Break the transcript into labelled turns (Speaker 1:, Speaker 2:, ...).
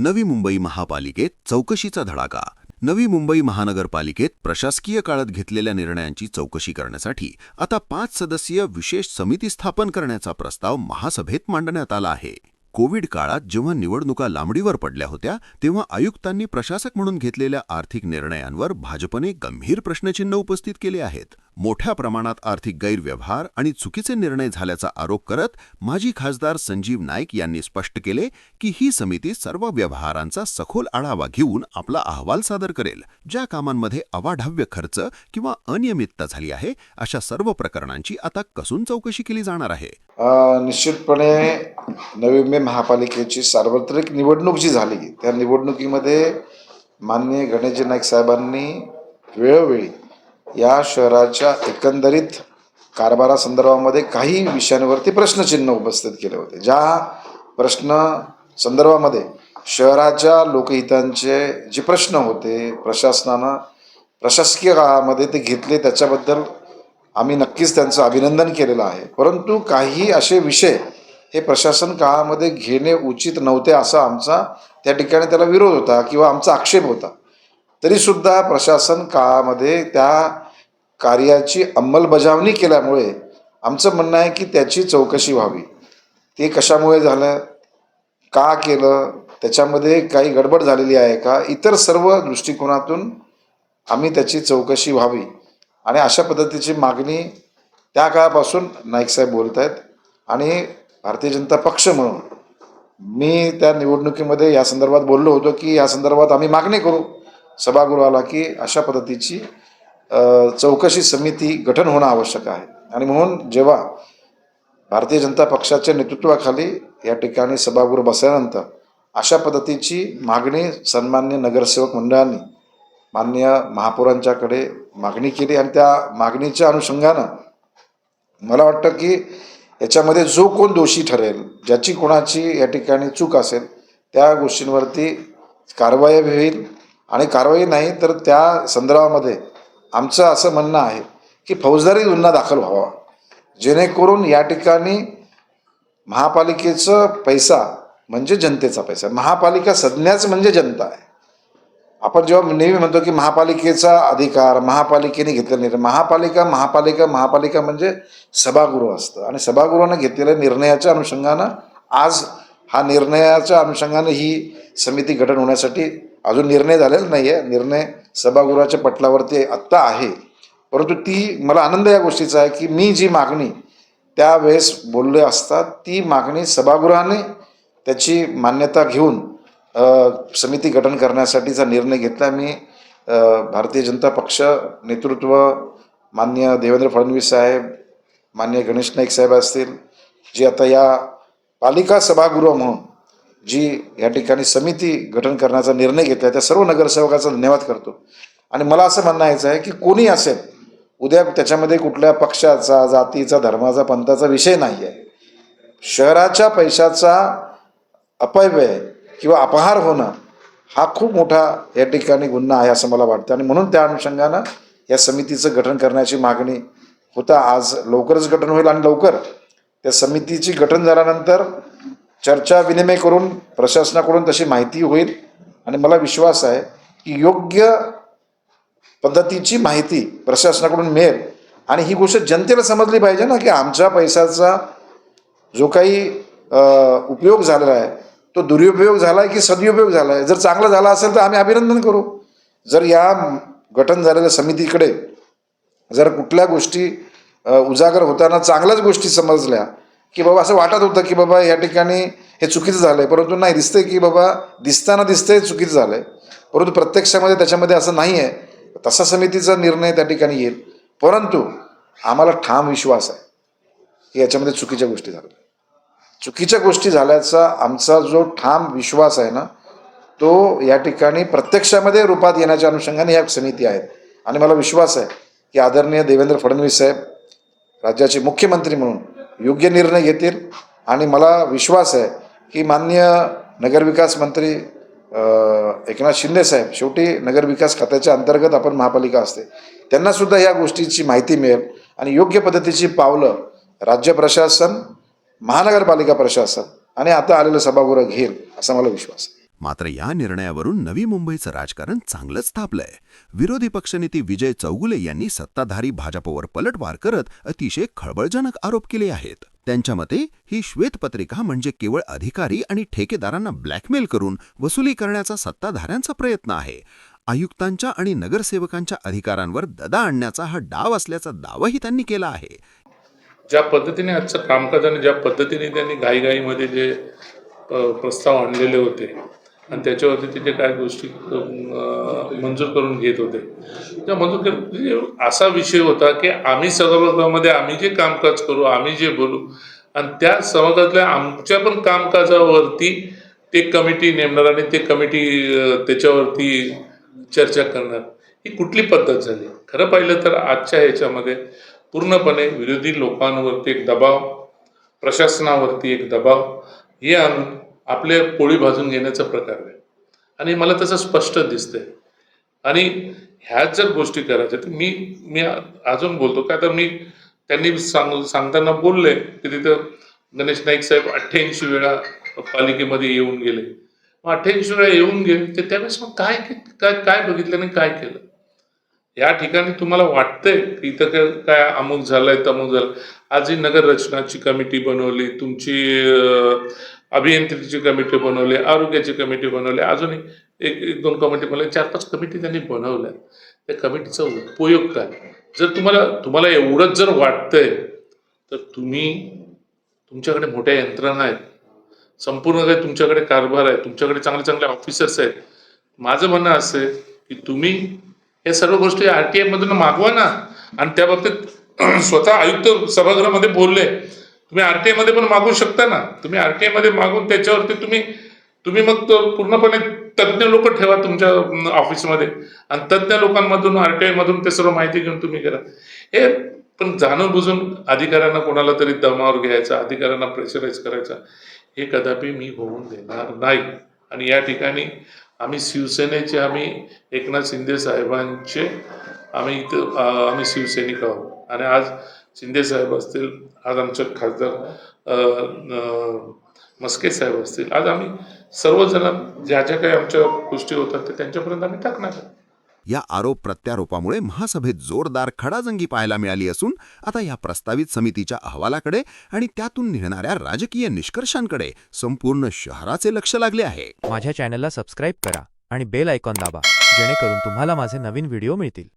Speaker 1: नवी मुंबई महापालिकेत चौकशीचा धडाका. नवी मुंबई महानगरपालिकेत प्रशासकीय काळात घेतलेल्या निर्णयांची चौकशी करण्यासाठी आता 5 सदस्यीय विशेष समिती स्थापन करण्याचा प्रस्ताव महासभेत मांडण्यात आला आहे. कोविड काळात जेव्हा निवडणुका लांबणीवर पडल्या होत्या तेव्हा आयुक्तांनी प्रशासक म्हणून घेतलेल्या आर्थिक निर्णयांवर भाजपने गंभीर प्रश्नचिन्ह उपस्थित केले आहेत. मोठ्या प्रमाणात आर्थिक गैरव्यवहार आणि चुकीचे निर्णय झाल्याचा आरोप करत माजी खासदार संजीव नाईक यांनी स्पष्ट केले की ही समिती सर्व व्यवहारांचा सखोल आढावा घेऊन आपला अहवाल सादर करेल. ज्या कामांमध्ये अवाढव्य खर्च किंवा अनियमितता झाली आहे अशा सर्व प्रकरणांची आता कसून चौकशी केली जाणार आहे.
Speaker 2: निश्चितपणे नवी मुंबई महापालिकेची सार्वत्रिक निवडणूक जी झाली त्या निवडणुकीमध्ये माननीय गणेशजी नाईक साहेबांनी वेळोवेळी या शहराच्या एकंदरीत कारभारासंदर्भामध्ये काही विषयांवरती प्रश्नचिन्ह उपस्थित केले होते. ज्या प्रश्न संदर्भामध्ये शहराच्या लोकहितांचे जे प्रश्न होते प्रशासनानं प्रशासकीय काळामध्ये ते घेतले त्याच्याबद्दल आम्ही नक्कीच त्यांचं अभिनंदन केलेलं आहे. परंतु काही असे विषय हे प्रशासन काळामध्ये घेणे उचित नव्हते असा आमचा त्या ठिकाणी त्याला विरोध होता किंवा आमचा आक्षेप होता. तरीसुद्धा प्रशासन काळामध्ये त्या कार्याची अंमलबजावणी केल्यामुळे आमचं म्हणणं आहे की त्याची चौकशी व्हावी. ते कशामुळे झालं, का केलं, त्याच्यामध्ये काही गडबड झालेली आहे का, इतर सर्व दृष्टिकोनातून आम्ही त्याची चौकशी व्हावी आणि अशा पद्धतीची मागणी त्या काळापासून नाईक साहेब बोलत आहेत. आणि भारतीय जनता पक्ष म्हणून मी त्या निवडणुकीमध्ये या संदर्भात बोललो होतो की या संदर्भात आम्ही मागणी करू सभागृहाला की अशा पद्धतीची चौकशी समिती गठन होणं आवश्यक आहे. आणि म्हणून जेव्हा भारतीय जनता पक्षाच्या नेतृत्वाखाली या ठिकाणी सभागृह बसल्यानंतर अशा पद्धतीची मागणी सन्मान्य नगरसेवक मंडळांनी माननीय महापौरांच्याकडे मागणी केली आणि त्या मागणीच्या अनुषंगानं मला वाटतं की याच्यामध्ये जो कोण दोषी ठरेल, ज्याची कोणाची या ठिकाणी चूक असेल त्या गोष्टींवरती कारवाई होईल. आणि कारवाई नाही तर त्या संदर्भामध्ये आमचं असं म्हणणं आहे की फौजदारी गुन्हा दाखल व्हावा, जेणेकरून या ठिकाणी महापालिकेचा पैसा म्हणजे जनतेचा पैसा. महापालिका संज्ञाच म्हणजे जनता आहे. आपण जेव्हा नेहमी म्हणतो की महापालिकेचा अधिकार, महापालिकेने घेतलेला निर्णय, महापालिका म्हणजे सभागृह असतं आणि सभागृहानं घेतलेल्या निर्णयाच्या अनुषंगानं आज हा निर्णयाच्या अनुषंगानं ही समिती गठन होण्यासाठी अजून निर्णय झालेला नाही आहे. निर्णय सभागृहाच्या पटलावरती आत्ता आहे. परंतु ती मला आनंद या गोष्टीचा आहे की मी जी मागणी त्यावेळेस बोलले असता ती मागणी सभागृहाने त्याची मान्यता घेऊन समिती गठन करण्यासाठीचा निर्णय घेतला. मी भारतीय जनता पक्ष नेतृत्व माननीय देवेंद्र फडणवीस साहेब, माननीय गणेश नाईक साहेब असतील, जे आता या पालिका सभागृह म्हणून जी या ठिकाणी समिती गठन करण्याचा निर्णय घेतला त्या सर्व नगरसेवकाचा धन्यवाद करतो. आणि मला असं म्हणायचं आहे की कोणी असेल उद्या त्याच्यामध्ये कुठल्या पक्षाचा, जातीचा, धर्माचा, पंथाचा विषय नाही आहे. शहराच्या पैशाचा अपव्यय किंवा अपहार होणं हा खूप मोठा या ठिकाणी गुन्हा आहे असं मला वाटतं. आणि म्हणून त्या अनुषंगानं या समितीचं गठन करण्याची मागणी होता. आज लवकरच गठन होईल आणि लवकर त्या समितीची गठन झाल्यानंतर चर्चा विनिमय करून प्रशासनाकडून तशी माहिती होईल आणि मला विश्वास आहे की योग्य पद्धतीची माहिती प्रशासनाकडून मिळेल. आणि ही गोष्ट जनतेला समजली पाहिजे ना की आमच्या पैशाचा जो काही उपयोग झालेला आहे तो दुरुपयोग झाला आहे की सदुपयोग झाला आहे. जर चांगला झाला असेल तर आम्ही अभिनंदन करू. जर या गठन झालेल्या समितीकडे जर कुठल्या गोष्टी उजागर होताना चांगल्याच गोष्टी समजल्या की बाबा असं वाटत होतं की बाबा या ठिकाणी हे चुकीचं झालं आहे, परंतु नाही, दिसतंय की बाबा दिसताना दिसतंय चुकीचं झालं आहे, परंतु प्रत्यक्षामध्ये त्याच्यामध्ये असं नाही आहे, तसा समितीचा निर्णय त्या ठिकाणी येईल. परंतु आम्हाला ठाम विश्वास आहे की याच्यामध्ये चुकीच्या गोष्टी झाल्या. चुकीच्या गोष्टी झाल्याचा आमचा जो ठाम विश्वास आहे ना तो या ठिकाणी प्रत्यक्षामध्ये रूपात येण्याच्या अनुषंगाने ह्या समिती आहेत. आणि मला विश्वास आहे की आदरणीय देवेंद्र फडणवीस साहेब राज्याचे मुख्यमंत्री म्हणून योग्य निर्णय घेतील. आणि मला विश्वास आहे की माननीय नगरविकास मंत्री एकनाथ शिंदे साहेब, शेवटी नगरविकास खात्याच्या अंतर्गत आपण महापालिका असते, त्यांनासुद्धा या गोष्टीची माहिती मिळेल आणि योग्य पद्धतीची पावलं राज्य प्रशासन, महानगरपालिका प्रशासन आणि आता आलेलं सभागृह घेईल असा मला विश्वास आहे.
Speaker 1: मात्र या निर्णयावरून नवी मुंबईचं राजकारण चांगलंच तापलंय. विरोधी पक्षनेते विजय चौगुले यांनी सत्ताधारी भाजपवर पलटवार करत अतिशय खळबळजनक आरोप केले आहेत. त्यांच्या मते ही श्वेतपत्रिका म्हणजे केवळ अधिकारी आणि ठेकेदारांना ब्लॅकमेल करून वसुली करण्याचा सत्ताधाऱ्यांचा प्रयत्न आहे. आयुक्तांच्या आणि नगरसेवकांच्या अधिकारांवर ददा आणण्याचा हा डाव असल्याचा दावाही त्यांनी केला आहे.
Speaker 3: ज्या पद्धतीने आजचं कामकाज आणि ज्या पद्धतीने त्यांनी घाईघाईमध्ये जे प्रस्ताव आणलेले होते आणि त्याच्यावरती ते जे काय गोष्टी मंजूर करून घेत होते त्या मंजूर म्हणजे असा विषय होता की आम्ही सभागृहामध्ये आम्ही जे कामकाज करू, आम्ही जे बोलू आणि त्या सभागृहातल्या आमच्या पण कामकाजावरती ते कमिटी नेमणार आणि ते कमिटी त्याच्यावरती चर्चा करणार. ही कुठली पद्धत झाली? खरं पाहिलं तर आजच्या ह्याच्यामध्ये पूर्णपणे विरोधी लोकांवरती एक दबाव, प्रशासनावरती एक दबाव हे आणून आपले पोळी भाजून घेण्याचा प्रकार आहे आणि मला तसं स्पष्ट दिसतंय. आणि ह्याच जर गोष्टी करायच्या तर मी अजून बोलतो का तर त्यांनी सांगताना बोलले की तिथं गणेश नाईक साहेब 88 वेळा पालिकेमध्ये येऊन गेले. 88 वेळा येऊन गेले तर त्यावेळेस मग काय बघितलं आणि काय केलं? या ठिकाणी तुम्हाला वाटतंय की इथं काय अमुक झालंय तमुक झालं. आज ही नगर रचनाची कमिटी बनवली, तुमची अभियंत्रीची कमिटी बनवली, आरोग्याची कमिटी बनवली, अजूनही एक दोन कमिटी बनवल्या, 4-5 कमिटी त्यांनी बनवल्या. त्या कमिटीचा उपयोग काय? जर तुम्हाला एवढंच जर वाटतंय तर तुमच्याकडे मोठ्या यंत्रणा आहेत, संपूर्ण काही तुमच्याकडे कारभार आहे, तुमच्याकडे चांगले चांगले ऑफिसर्स आहेत. माझं म्हणणं असं आहे की तुम्ही या सर्व गोष्टी RTI मधून मागवा ना. आणि त्या बाबतीत स्वतः आयुक्त सभागृहामध्ये बोलले, तुम्ही RTI मध्ये पण मागवू शकता ना. तुम्ही RTI मध्ये मागून त्याच्यावरती तुम्ही मग पूर्णपणे तज्ज्ञ लोक ठेवा तुमच्या ऑफिसमध्ये आणि तज्ज्ञ लोकांमधून RTI मधून ते सर्व माहिती घेऊन तुम्ही करा. हे पण जाणून बुजून अधिकाऱ्यांना कोणाला तरी दमावर घ्यायचा, अधिकाऱ्यांना प्रेशराईज करायचा, हे कदापि मी होऊन देणार नाही. आणि या ठिकाणी आम्ही शिवसेनेचे, आम्ही एकनाथ शिंदे साहेबांचे आम्ही शिवसैनिक आहोत. आणि आज शिंदे साहेब असतील, आज आमचे खासदार मस्के साहेब असतील, आज आम्ही सर्वजण ज्या ज्या काही आमच्या गोष्टी होतात ते त्यांच्यापर्यंत आम्ही टाकणार आहोत.
Speaker 1: या आरोप प्रत्यारोपामुळे महासभेत जोरदार खडाजंगी पाहायला मिळाली असून आता या प्रस्तावित समितीच्या अहवालाकडे आणि त्यातून निघणाऱ्या राजकीय निष्कर्षांकडे संपूर्ण शहराचे लक्ष लागले आहे.
Speaker 4: माझ्या चॅनलला सबस्क्राईब करा आणि बेल आयकॉन दाबा, जेणेकरून तुम्हाला माझे नवीन व्हिडिओ मिळतील.